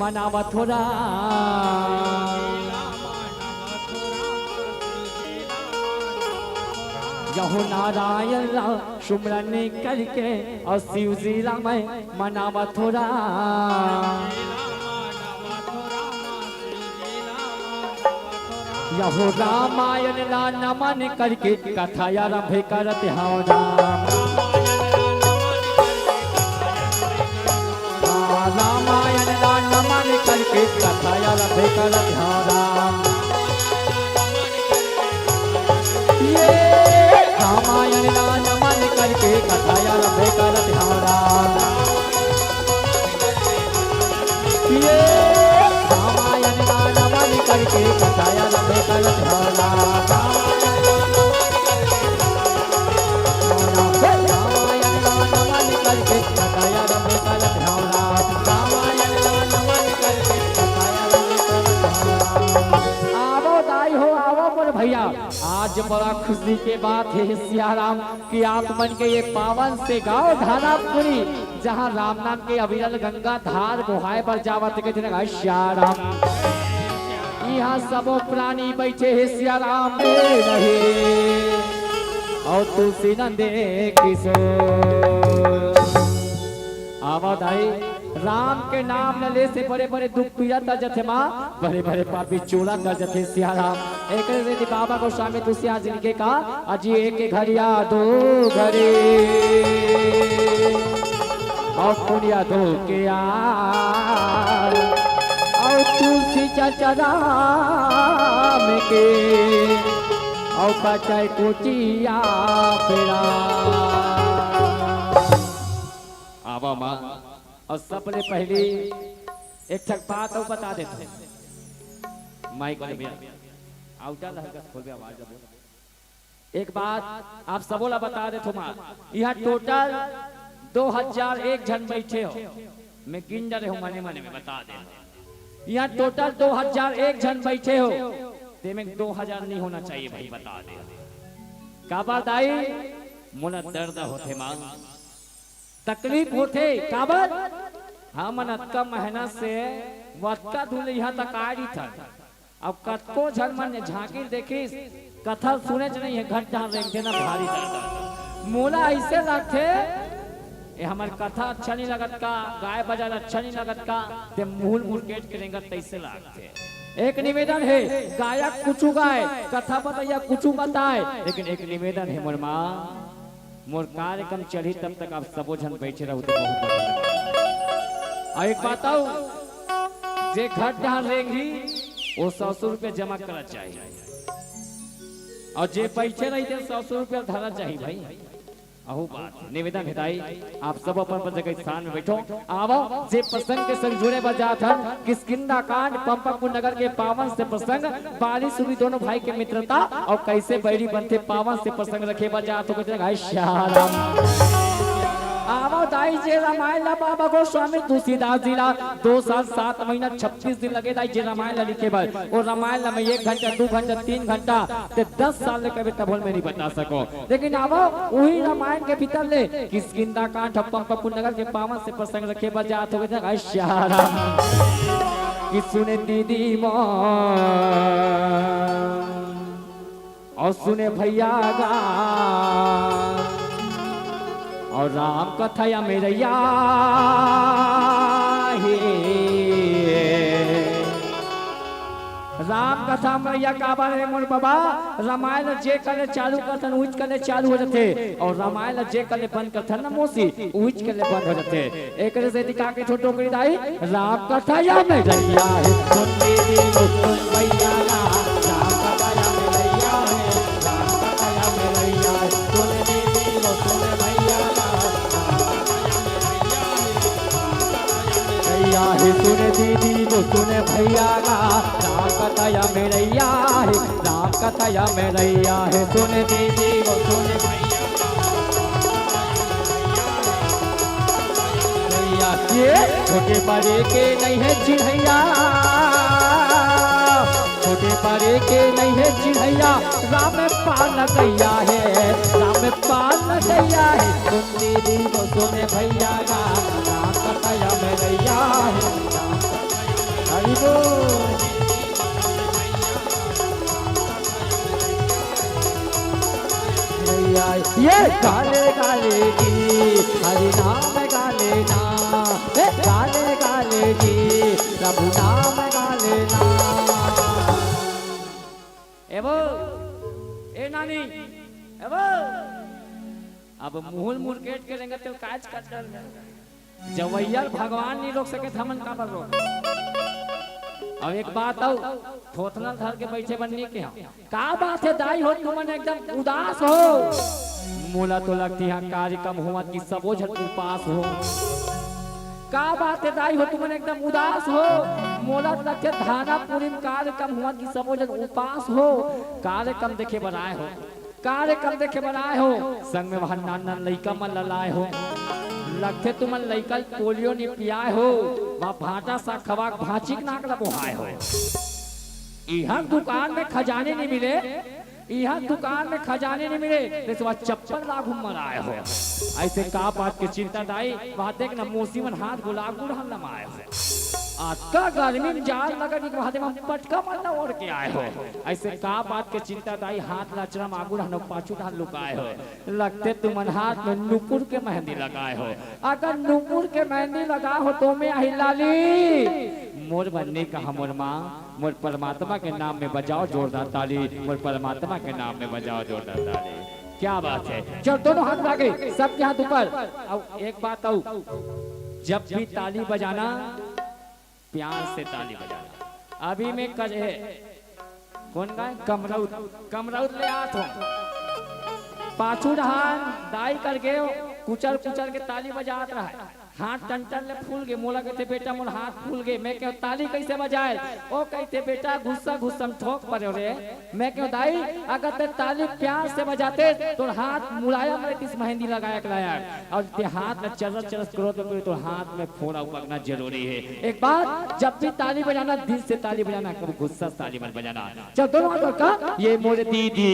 मना मथुरा। यहो नारायण राम सुमरन करके और शिव जी राम मना मथुरा। यहो रामायण ला नमन करके कथा आरंभ करत हौ राम। रामायण ला नमन करके कथा आरंभ करत हौ राम। ये रामायण ला नमन करके कथा आरंभ करत हौ राम। ये रामायण ला नमन करके कथा आरंभ करत हौ राम। रामायण ला नमन करके कथा आरंभ करत हौ राम। रामायण ला नमन करके कथा आरंभ करत हौ राम। आवो दाई हो आवो मोर भैया, आज बड़ा खुशी के बात है सियाराम कि आप मन के ये पावन से गाँव धारापुरी जहाँ राम नाम के अविरल गंगा धार गुहाए पर जावत के दिन सियाराम। यहाँ सबो प्राणी बैठे है सियाराम रहे और तुलसी नंदे किशोर। आवाज आई राम के नाम न ले से बड़े बड़े दुख पीड़ा तर जथे माँ, बड़े बड़े पापी चोला कर जथे सियाराम। एक से बाबा को स्वामी तुलसिया जिनके का अजी एक घड़िया दो घड़ी और पुनिया दो के यार और तुलसी चचरा में के और बचाई कुटिया फेरा। आवा माँ और सबले पहली एक ठक बात और बता देते माइक वाले भैया आउटा लहरकस खोल आवाज दबो। एक बात आप सबोला बता दे माँ, यहाँ टोटल 2001 जन बैठे हो। मैं गिन रहे हूँ मने मने में बता दे। यहाँ टोटल 2001 जन बैठे हो, ते में 2000 नहीं होना चाहिए भाई बता दे। का बात आई मोला दर्द होते माँ, तकलीफ होते काबर हम अतका मेहनत से वतका धुले यहाँ तक आई था। अब कतको झन मन झांकी देखिस कथा सुने नहीं है घट जहाँ रेंगे ना भारी दर्द मोला ऐसे लगते ये हमार कथा अच्छा नहीं लगत का, गाय बजाना अच्छा नहीं लगत का, ते मूल मूल गेट करेंगे तैसे लगते। एक निवेदन है गायक कुछ गाए कथा बताया कुछ बताए, लेकिन एक निवेदन है मोर माँ मोर कार्यक्रम चली तब तक आप सबो जन बैठे रहो तो बहुत बढ़िया। एक बताओ जे घट जहाँ रेंगी वो 100 रुपया जमा करना चाहिए और जे बैठे रही थे 100 रुपया धरा चाहिए भाई। अहो बात निवेदन हिताई आप सब अपन जगह स्थान में बैठो। आवो जे प्रसंग के संग जुड़े बजात हन किष्किंधा कांड पंपापुर नगर के पावन से प्रसंग बाली सुबी दोनों भाई के मित्रता और कैसे बैरी बनते पावन से प्रसंग रखे बजात हो भाई श्याम। आवो दाई जे रामायण ला बाबा को स्वामी तुलसीदास जी ला 2 साल 7 महीना 26 दिन लगे दाई जे रामायण ला लिखे बार और रामायण ला में 1 घंटा 2 घंटा 3 घंटा ते 10 साल ले कभी तब मैं नहीं बता सको। लेकिन आवो वही रामायण के भीतर ले किष्किंधा कांड पंपापुर नगर के पावन से प्रसंग रखे बजात हो गए श्याम। कि सुने दीदी मां और सुने भैया गा और राम कथया मेरैया राम कथा मैया का बारे मोर बाबा रामायण जे करे चालू करथन उच करे चालू हो जाते और रामायण जे करे बंद करथन न मोसी उच करे बंद हो जाते। एक से दिखा के छोटो करी दाई राम कथा या में रैया है सुन मेरी सुन मैया राम कथा या में रैया है राम कथा या में रैया है सुन मेरी सुन मैया रैया है सुन दीदी वो सुन भैया राम कथया में रैया है राम कथया में रैया है सुन दीदी वो सुन भैया ये छोटे बड़े के नहीं है चिढ़ैया छोटे बड़े के नहीं है चिढ़ैया राम पाल गैया है राम पाल गैया है सुन दीदी वो सुन भैया राम कथया में रैया है राम वो ये गाले गाले जी हरि नाम गाले ना, गाले गाले जी प्रभु नाम गाले ना। एवो ए नानी एवो अब मुहल मुरकेट के रहेंगे तो काज कर डर जवैया भगवान नहीं रोक सके थमन का पर रोक। अब एक बात आओ थोथना धर के बैठे बनने के का बात है दाई हो तुम एकदम उदास हो। मोला तो लगती है कार्यक्रम हुआ कि सबो झट उपास हो। का बात है दाई हो तुम एकदम उदास हो। मोला तो लगते धाना पूरी कार्यक्रम हुआ कि सबो झट उपास हो। कार्यक्रम देखे बनाए हो, कार्यक्रम देखे बनाए हो, संग में वहां नाना लइका मन ललाए हो। लगते तुम लइका पोलियो नहीं पियाए हो, वहां भाटा सा खवा भाची नाक लबोहाए हो। यहाँ दुकान में खजाने नहीं मिले, यहाँ दुकान में खजाने नहीं मिले तो वह चप्पल लागू मराए हो। ऐसे का बात की चिंता दाई वहां देख ना मोसी मन हाथ गुलाब गुड़हन लमाए हो। आज का गर्मी में जाल लगा कि वहां हम पटका मरना ओढ़ के आए हो। ऐसे का बात के चिंता दाई हाथ लाचरा मागू रहना पाछू ढाल लुकाए हो। लगते तुम हाथ में नुपुर के मेहंदी लगाए हो। अगर नुपुर के मेहंदी लगा हो तो मैं अहिलाली मोर बनने का हमर माँ मोर परमात्मा के नाम में बजाओ जोरदार ताली। मोर परमात्मा के नाम में बजाओ जोरदार ताली। क्या बात है, चल दोनों हाथ लागे सबके हाथ ऊपर। अब एक बात आओ, जब भी ताली बजाना प्यार से ताली बजाना। अभी मैं कर है कौन गाय कमरौत कमरौत ले आत हो पाछू ढहान दाई करके कुचल कुचल के ताली बजात रहा है। हाथ टंटन ले फूल गए। मोला कहते बेटा मोर हाथ फूल गए। मैं क्यों ताली कैसे बजाए? ओ कहते बेटा गुस्सा गुस्सा में ठोक पड़े रे। मैं क्यों दाई अगर ते ताली प्यार से बजाते तो हाथ मुलायम रहती मेहंदी लगाया कराया और ते हाथ में चरस चरस करो तो हाथ में फोड़ा पकना जरूरी है। एक बात जब भी ताली बजाना दिल से ताली बजाना, कभी गुस्सा से ताली मत बजाना। चल दोनों हाथ का ये मोरे दीदी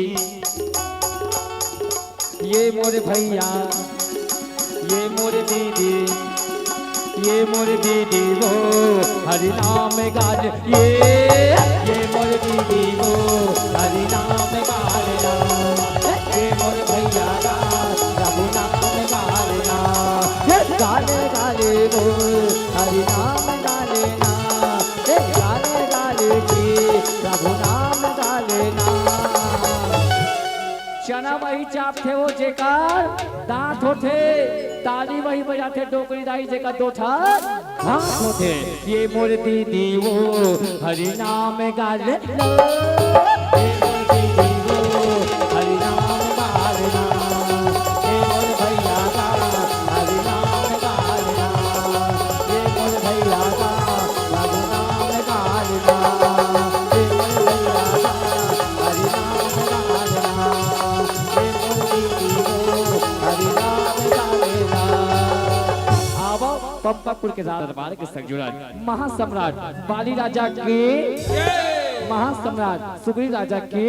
ये मोरे भैया ये मोरे दीदी ये मोरे दीदी वो हरि नाम गाल ये मोरे दीदी वो हरि नाम गालना। ये मोरे भैया प्रभु नाम गालना। गाले गाले वो हरि नाम गालना। गाले गाले जी प्रभु नाम गालना। चना वही चापते हो जेकार दांत होते, ताली वही बजाते डोकरी दाई जेका दो हाथ होते। ये मोर दीदी वो हरि नाम गाले लो। ये मोर दीदी वो हरि नाम गालना। ये मोर भैया का हरि नाम गालना। ये मोर भैया का हरि नाम गालना। ये मोर भैया का हरि नाम गालना। पंपापुर के दरबार के संग जुड़ा महासम्राट बाली राजा के महासम्राट सुग्रीव राजा के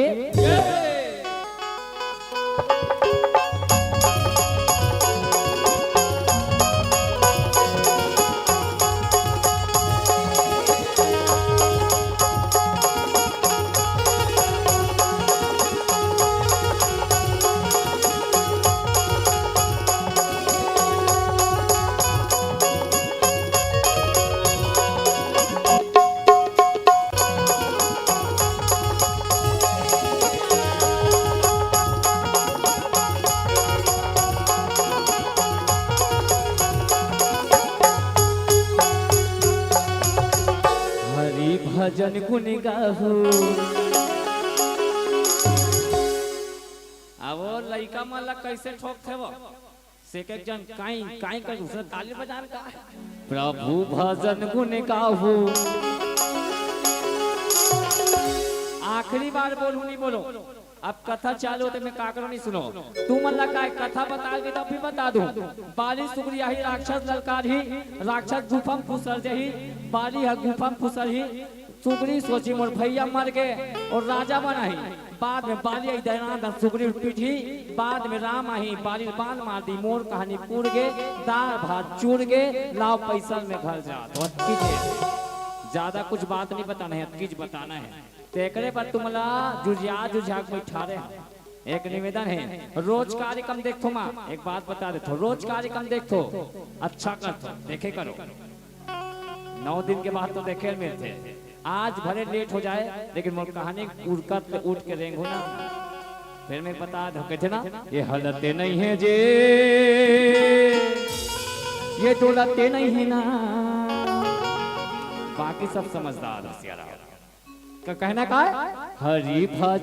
भजन गुन गाहू। अब वो लइका मन कैसे ठोक थे वो से एक जन काई काई कर दूसरा ताली बजान का प्रभु भजन गुन गाहू। आखिरी बार बोलू नहीं बोलो, अब कथा चालू तो मैं काकरो नहीं सुनो। तू मन लगा कथा बता के तब भी बता दूं। बाली सुग्री ही राक्षस ललकार ही राक्षस गुफा में फुसर जही। बाली है गुफा में फुसर ही सुग्री सोची मोर भैया मर गए और राजा बना ही। बाद में बाली दैना सुग्री पीठी। बाद में राम आई बाली बाल मार दी। मोर कहानी पूर गए दाल भात चूर गए लाओ पैसा में घर जा। ज्यादा कुछ बात नहीं बताना है, चीज बताना है। तो एकरे पर तुमला जुझा के बैठा रहे। एक निवेदन है, रोज कार्यक्रम देखो माँ, एक बात बता देते, रोज कार्यक्रम देखो, अच्छा करतो, देखे करो। 9 दिन के बाद तो देखे मिलते, आज भले लेट हो जाए लेकिन मोर कहानी उठ के रेंगो ना, फिर मैं बता दो कहते ना, ये हालतें नहीं है जे, ये दौलतें नहीं है ना, बाकी सब समझदार होशियार। का कहना का है हरी भज